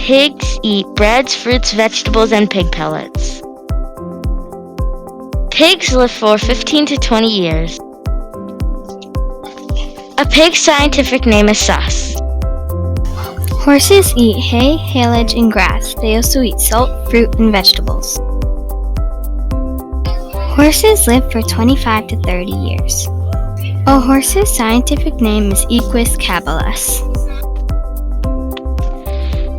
Pigs eat breads, fruits, vegetables, and pig pellets. Pigs live for 15 to 20 years. A pig's scientific name is sus. Horses eat hay, haylage, and grass. They also eat salt, fruit, and vegetables. Horses live for 25 to 30 years. A horse's scientific name is Equus Caballus.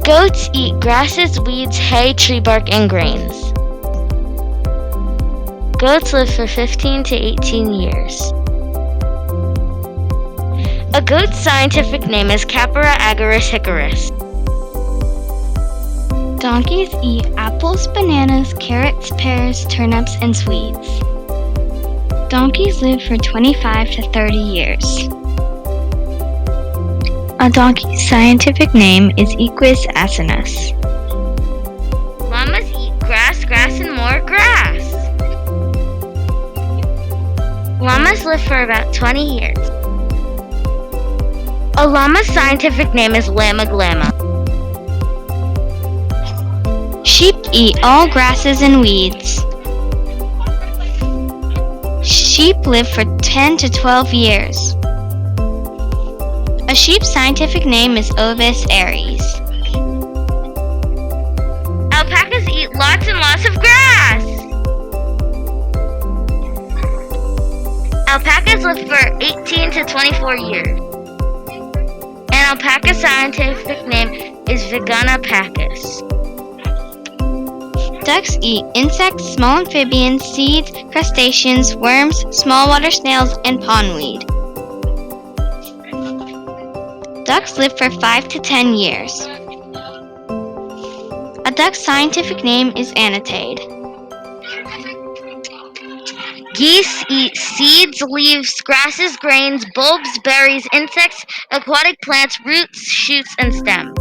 Goats eat grasses, weeds, hay, tree bark, and grains. Goats live for 15 to 18 years. A goat's scientific name is Capra agarus hickorus. Donkeys eat apples, bananas, carrots, pears, turnips, and swedes. Donkeys live for 25 to 30 years. A donkey's scientific name is Equus Asinus. Llamas eat grass, and more grass. Llamas live for about 20 years. A llama's scientific name is Llama glamma. Sheep eat all grasses and weeds. Sheep live for 10 to 12 years. A sheep's scientific name is Ovis Aries. Alpacas eat lots and lots of grass. Alpacas live for 18 to 24 years. An alpaca's scientific name is Vicugna Pacos. Ducks eat insects, small amphibians, seeds, crustaceans, worms, small water snails, and pondweed. Ducks live for 5 to 10 years. A duck's scientific name is Anatade. Geese eat seeds, leaves, grasses, grains, bulbs, berries, insects, aquatic plants, roots, shoots, and stems.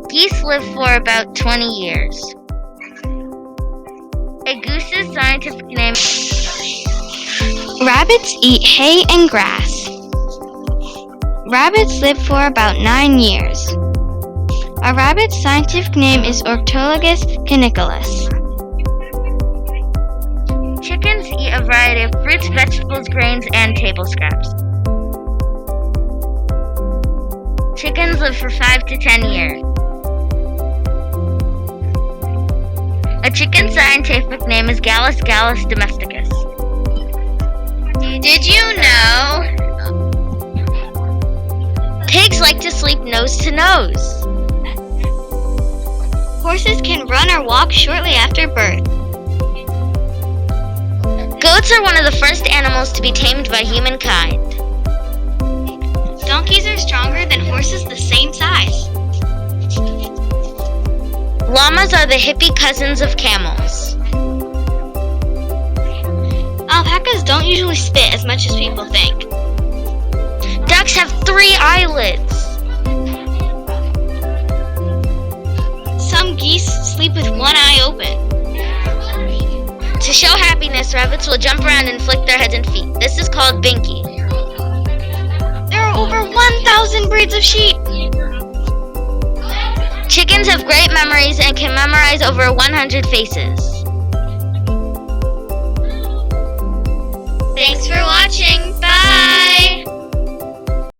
Geese live for about 20 years. A goose's scientific name. Rabbits eat hay and grass. Rabbits live for about 9 years. A rabbit's scientific name is Ortolagus caniculus. Chickens eat a variety of fruits, vegetables, grains, and table scraps. Chickens live for 5 to 10 years. A chicken's scientific name is Gallus domesticus. Did you know? Pigs like to sleep nose to nose. Horses can run or walk shortly after birth. Goats are one of the first animals to be tamed by humankind. Donkeys are stronger than horses the same size. Llamas are the hippie cousins of camels. Alpacas don't usually spit as much as people think. Ducks have 3 eyelids. Some geese sleep with one eye open. To show happiness, rabbits will jump around and flick their heads and feet. This is called binky. There are over 1,000 breeds of sheep. Chickens have great memories and can memorize over 100 faces. Thanks for watching. Bye!